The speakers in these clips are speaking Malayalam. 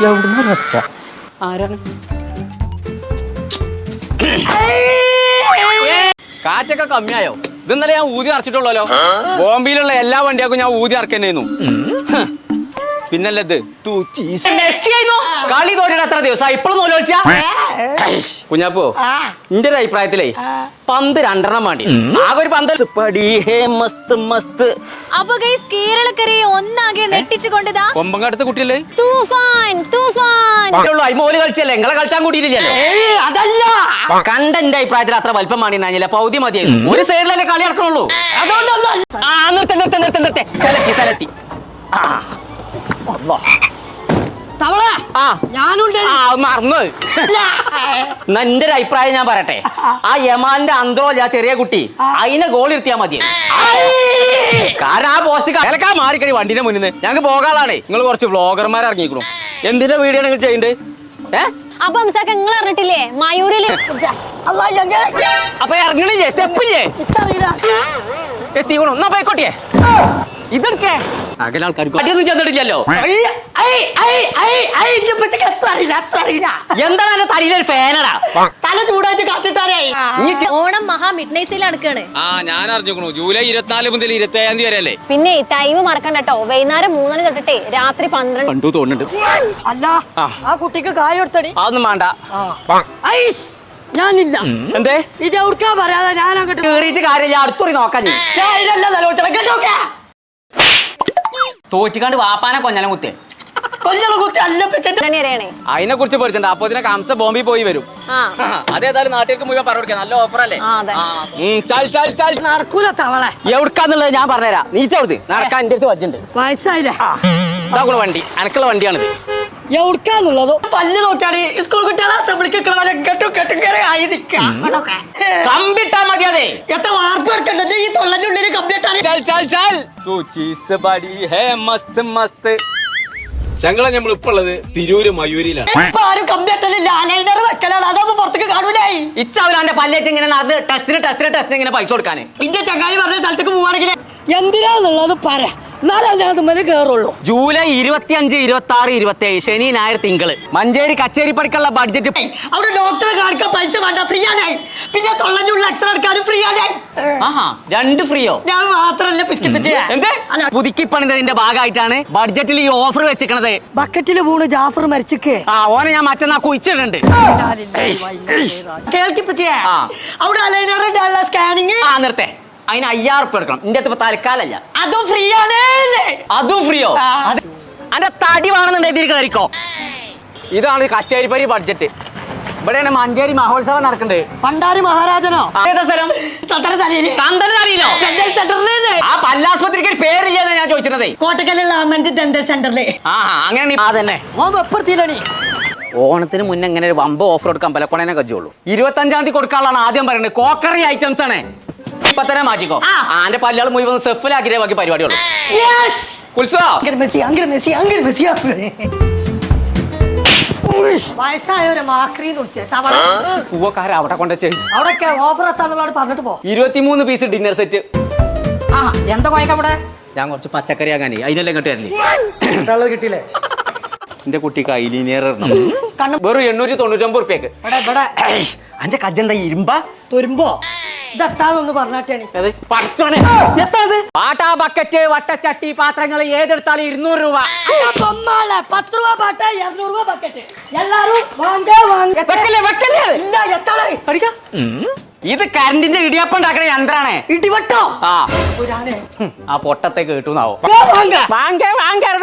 എവിടുന്ന് വെച്ച ആരാണ്? കാറ്റൊക്കെ കമ്മിയായോ? ഇതെന്നല്ലേ ഞാൻ ഊതി അറച്ചിട്ടുള്ളല്ലോ. ബോംബെയിലുള്ള എല്ലാ വണ്ടിയാക്കും ഞാൻ ഊതി അറക്കന്നെയായിരുന്നു. പിന്നല്ലത് കളി തോറ്റിട്ട് എത്ര ദിവസം ഇപ്പോഴും നോലോളിച്ച കുഞ്ഞാപ്പോ എന്റെ ഒരു അഭിപ്രായത്തിലേ പന്ത് 2 വേണ്ടി ആകെ ഒരു പന്ത് മസ്ത് മസ്ത്. അപ്പൊ കേരളക്കരയെ ഒന്നാകെ നെട്ടിച്ചുകൊണ്ടതാ കൊമ്പങ്കടുത്ത കുട്ടിയല്ലേ തൂഫാൻ തൂഫാൻ അയിമോല് കളിച്ചല്ലേ നിങ്ങളെ കളിച്ചാൻ കൂട്ടിയില്ലല്ലോ. അതല്ല കണ്ട എന്റെ അഭിപ്രായത്തിൽ അത്ര വലിപ്പം മാണില്ല പൗതി മതിയായിരുന്നു. ഒരു സൈഡിലല്ലേ കളി നടക്കണുള്ളൂ. നിർത്തി സ്ഥലത്തി മറന്നു. എന്റെ ഒരു അഭിപ്രായം ഞാൻ പറയട്ടെ, ആ യമാന്റെ അന്ത്രോല ചെറിയ കുട്ടി അതിനെ ഗോൾ ഇരുത്തിയാ മതി. കാരണം ആ പോസ്റ്റ് മാറിക്കടി വണ്ടിന്റെ മുന്നിൽ ഞങ്ങൾക്ക് പോകാളാണേ. നിങ്ങൾ കുറച്ച് വ്ളോഗർമാർ ഇറങ്ങിക്കണു. എന്തിന്റെ വീഡിയോ നിങ്ങൾ ചെയ്യണ്ടേ? അപ്പൊ നിങ്ങൾ അറിഞ്ഞിട്ടില്ലേ മയൂരില് അപ്പൊ ഇറങ്ങണില്ലേ സ്റ്റെപ്പില്ലേ എത്തിക്കണു എന്നാ പോയിക്കോട്ടെ. ഇതൊക്കെ അകലെ ആൾക്കാർക്ക് അടിയൊന്നും ചെന്നിട്ടില്ലല്ലോ. എന്താണ് തലയിലൊരു ഫാനടാ തല ചൂടായിട്ട് കാറ്റിട്ടാരായി. ഓണം മഹാ മിഡ് നൈറ്റ് സെയിൽ നടക്കാണ്. ഞാൻ അറിഞ്ഞു ജൂലൈ 24 മുതൽ 27 വരെ അല്ലേ. പിന്നെ ടൈം മറക്കണ്ട കേട്ടോ. വൈകുന്നേരം 3 മണി തൊട്ടിട്ടേ രാത്രി 12 കണ്ടു തോന്നുന്നുണ്ട്. അല്ല ആ കുട്ടിക്ക് കായ കൊടുത്തടി. അതൊന്നും വേണ്ട. ഞാനില്ല. എന്തേ ഇത് എവിടുക്കാ പറയാതെ ഞാൻ അങ്ങോട്ട് കേറിയിട്ട് കാര്യമില്ല. അടുത്തൊറി നോക്കാൻ തോറ്റിക്കാണ്ട് വാപ്പാനെ കൊഞ്ഞാലും കുത്തേ അതിനെ കുറിച്ച് പഠിച്ചിട്ടുണ്ട്. അപ്പൊ ഇതിനെ കംസ ബോംബെ പോയി വരും. അതേതായാലും നാട്ടിലേക്ക് മുഴുവൻ പറഞ്ഞു കൊടുക്കാം. നല്ല ഓഫർ അല്ലേ. നടക്കൂല തവളെ. എവിടുക്കാന്നുള്ളത് ഞാൻ പറഞ്ഞുതരാം. നീച്ച കൊടുത്ത് നടക്കാൻ എന്റെ അടുത്ത് വജ്ജുണ്ട്. വയസ്സായില്ലേ ഇതാ വണ്ടി എനക്കുള്ള വണ്ടിയാണിത്. എവിടുക്കാന്നുള്ളതോ പല്ല് നോക്കാണ് സ്കൂൾ കുട്ടികളെ കമ്പിട്ടാ മതി. അതെ എത്ര വാർപ്പ് എടുക്കണ്ടേ ഈ തൊള്ളനുള്ളിൽ കമ്പിട്ടാണ്. ഞങ്ങളെ നമ്മൾ ഇപ്പൊ ഉള്ളത് തിരൂര് മയൂരിലാണ്. ആരും കമ്പിട്ടലില്ല. അലൈനർ വെക്കലാണ്. അതൊന്നും പുറത്തേക്ക് കാണൂലായി. ഇച്ചവലാന്റെ പല്ലേറ്റ് ഇങ്ങനെ നടന്ന് ടെസ്റ്റിന് ഇങ്ങനെ പൈസ കൊടുക്കാന്. ഇന്റെ ചങ്ങായി പറഞ്ഞ സ്ഥലത്തേക്ക് പോവാണെങ്കിൽ എന്തിനാന്നുള്ളത് പറ. എന്നാലും ഞാൻ തുമ്മല് കേറുള്ളൂ. ജൂലൈ 25, 26, 27 ശനി ഞായർ തിങ്കള് മഞ്ചേരി കച്ചേരി പടിക്കുള്ള ബഡ്ജറ്റ്. അവിടെ ഡോക്ടറെ കാണിക്കാൻ പൈസ വേണ്ട, ഫ്രീ ആണ്. പിന്നെ തൊള്ളനുള്ള എക്സ്റേ എടുക്കാനും ഫ്രീ ആണ്. ആഹാ 2 ഫ്രീയോ? ഞാൻ മാത്രല്ല എന്ത് പുതുക്കി പണിതതിന്റെ ഭാഗമായിട്ടാണ് ബഡ്ജറ്റിൽ ഈ ഓഫർ വെച്ചിക്കണത്. ബക്കറ്റിൽ വീണ് ജാഫർ മരിച്ചിക്കേ. ഓനെ ഞാൻ മറ്റന്നാ കുഴിച്ചിട്ടുണ്ട്. കേൾക്കിപ്പിച്ചേ അവിടെ അലൈനർ സ്കാനിങ് നിർത്തേ. അതിന് 5000 ഉറുപ്പിക എടുക്കണം. എന്റെ അടുത്ത് തൽക്കാലല്ല. അതും ഫ്രീ ആണ്. അതും ഫ്രീയോ? അന്റെ തടി വേണമെന്നുണ്ടെങ്കിൽ കയറിക്കോ. ഇതാണ് കച്ചേരിപ്പരി ബഡ്ജറ്റ്. ഇവിടെയാണ് മഞ്ചേരി മഹോത്സവം നടക്കുന്നുണ്ട്. പണ്ടാരി മഹാരാജനോ? ഏതാ സ്ഥലം? തന്തലോ? ആ പല്ലാസ്പത്രിക്ക് പേരില്ലെന്നാ ഞാൻ ചോദിച്ചിരുന്നേ. കോട്ടക്കലുള്ള ഡെന്റൽ സെന്ററിലെ. അങ്ങനെ അതന്നെ ഓണത്തിന് മുന്നേ ഇങ്ങനെ ഒരു വമ്പ ഓഫർ കൊടുക്കാൻ പലക്കൊണേനെ കജ്ജുള്ളൂ. 25-ാം തീയതി കൊടുക്കാനുള്ളതാണ് ആദ്യം പറയുന്നത്. കോക്കറി ഐറ്റംസ് ആണ്. ഇപ്പൊ തന്നെ മാറ്റിക്കോ. ആന്റെ പല്ലുകൾ മുഴുവൻ സെഫിലാക്കിയ ബാക്കി പരിപാടിയുള്ളൂ. വയസ്സായൊരു അവിടെ കൊണ്ടുവച്ചേ. അവിടൊക്കെ ഓഫർ എത്താന്നുള്ളത് പറഞ്ഞിട്ട് പോ. 23 പീസ് ഡിന്നർ സെറ്റ്. എന്താ കോയക്ക അവിടെ? ഞാൻ കുറച്ച് പച്ചക്കറി ആകാനേ അതിനെല്ലാം ഇങ്ങോട്ട് വരില്ലേ. കിട്ടിയില്ലേ എന്റെ കുട്ടിക്ക് ഐലിനിയർ വെറും 899 ഉറുപ്പ്യക്ക്. എന്റെ കജ്ജെന്താ ഇരുമ്പ തുരുമ്പോ? ഇതെത്താന്നൊന്ന് പറഞ്ഞാട്ടാണ്. പാട്ടാ ബക്കറ്റ് വട്ടച്ചട്ടി പാത്രങ്ങൾ ഏതെടുത്താലും 200 രൂപ. 10 രൂപ പാട്ട 200 രൂപ ബക്കറ്റ്. എല്ലാരും ഇത് കറണ്ടിന്റെ ഇടിയപ്പം ഉണ്ടാക്കണ യന്ത്രാണ്. ഇടിവട്ടോ? ആ പൊട്ടത്തെ കേട്ടുന്നാവോ.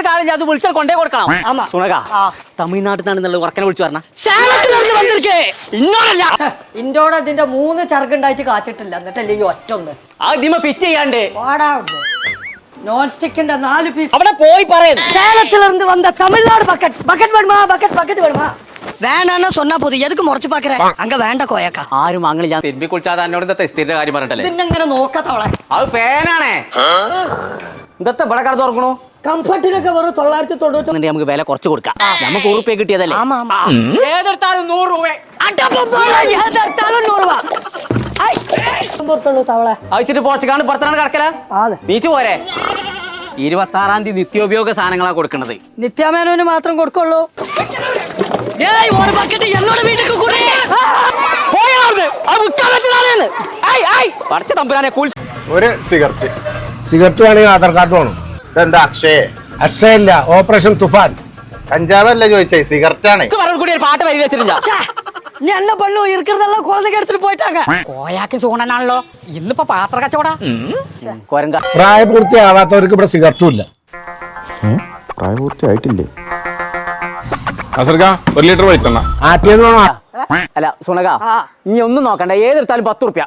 കാലം അത് വിളിച്ചാൽ കൊണ്ടേ കൊടുക്കണം. സുണക തമിഴ്നാട്ടിൽ നിന്നാണ് ഉറക്കനെ വിളിച്ചു പറഞ്ഞ. ഇന്നോട് ഇതിന്റെ 3 ചെറുക്കുണ്ടായിട്ട് കാച്ചിട്ടില്ല. എന്നിട്ടല്ലേ ഈ ഒറ്റൊന്ന് ആദ്യമ ഫിറ്റ് ചെയ്യാണ്ട് നോൺ സ്റ്റിക്കിന്റെ 4 പീസ് അവിടെ പോയി പറയുന്നു. சேலத்திலிருந்து வந்த தமிழ்நாடு பக்கெட் வேணுமா வேணான்னு சொன்னா போதும். எதுக்கு முறைச்சு பாக்குற? அங்க வேണ്ട കോയക്ക. ആരും അങ്ങനെ ഞാൻ തിരുമ്പി കുളിച്ചാതെ എന്നോട് എന്താ തെസ്തിന്റെ കാര്യം പറഞ്ഞിട്ടല്ലേ. ഇതിങ്ങനെ നോക്കാത്തവളെ. അത് പേനാണേ. ഇന്നത്തെ ഇവിടെ കട തുറക്കണു. കംഫർട്ടിലൊക്കെ വെറും 990. നമുക്ക് വില കുറച്ച് കൊടുക്കാം. നമുക്ക് ഉറുപ്പ്യ കിട്ടിയതല്ലേ. ഏതെടുത്താലും 100 രൂപ. ഏതെടുത്താലും 100 രൂപ. അയച്ചിട്ട് പോച്ചക്കാണ്ട് പുറത്താണ് കിടക്കല. നീച്ചു പോരെ. 26-ാം തീയതി നിത്യോപയോഗ സാധനങ്ങളാ കൊടുക്കുന്നത്. നിത്യാമേനോന് മാത്രം കൊടുക്കുള്ളൂ. ഏയ് ഒരു ബക്കറ്റ് എന്നോട് വീട്ടിൽ കൂടെ. പഠിച്ച തമ്പുരാനെ കൂൾ. ഒരു സിഗരറ്റ് വേണമെങ്കിൽ ആധാർ കാർഡ് വേണം. ഇതെന്താ അക്ഷയല്ല, ഓപ്പറേഷൻ തുഫാൻ. കഞ്ചാവല്ല ചോദിച്ചേ, സിഗരറ്റ് ആണ്. കൂടി ഒരു പാട്ട് വരി വെച്ചിട്ടില്ല. നീ എന്നെ പള്ളു ഇരിക്കുന്നതെല്ലാം കുളത്തേക്ക് എടുത്തിട്ട് പോയിട്ടാങ്ക. കോയാക്ക് സൂണനാണല്ലോ ഇന്നിപ്പോ പാത്ര കച്ചവട. കൊരങ്ക പ്രായപൂർത്തിയാവാത്തവർക്ക് ഇവിടെ സിഗരറ്റും ഇല്ല. പ്രായപൂർത്തിയായിട്ടില്ലേ? 1 ലിറ്റർ വെളിച്ചെണ്ണ ആറ്റിയത് വേണോ? അല്ല സുണക, നീ ഒന്നും നോക്കണ്ട, ഏതെടുത്താലും 10 റുപ്യ.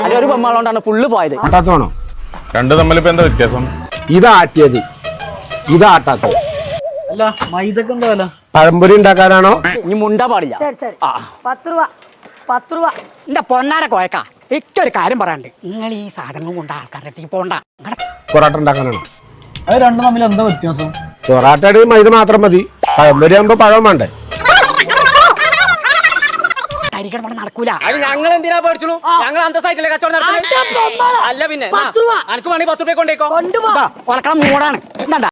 അല്ല ഒരു ബൊമ്മളോണ്ടാണ് ഫുള്ള് പോയത്. ആട്ടാത്ത വേണോ? രണ്ട് തമ്മിലിപ്പോ എന്താ വ്യത്യാസം? ഇതാട്ടിയത്, ഇതാട്ടാത്തത്. അല്ല മൈദക്ക് എന്താ വില? പഴംപൊരി ഉണ്ടാക്കാനാണോ? ഇനി മുണ്ടാ പാടില്ല. ശരി ശരി 10 രൂപ 10 രൂപ. എന്റെ പൊന്നാര കോയക്ക, എനിക്കൊരു കാര്യം പറയാണ്ട്. നിങ്ങൾ ഈ സാധനങ്ങൾ കൊണ്ട് ആൾക്കാരുടെ അടുത്തേക്ക് പോണ്ട. പൊറാട്ട ഉണ്ടാക്കാനാണോ? അത് രണ്ടും തമ്മിൽ എന്താ വ്യത്യാസം? പൊറാട്ടയുടെ മൈദ മാത്രം മതി, പഴംപൊരി ആകുമ്പോ പഴം വേണ്ടേ? നടക്കൂല. അത് ഞങ്ങൾ എന്തിനാ പേടിച്ചുള്ളൂ? ഞങ്ങൾ അന്തസ്സായിട്ടില്ലേ കച്ചവടം നടത്തുന്നത്? അല്ല പിന്നെ അനക്ക് വേണമെങ്കിൽ 10 രൂപ കൊണ്ടേക്കോ. കൊലക്കണം മൂടാണ്.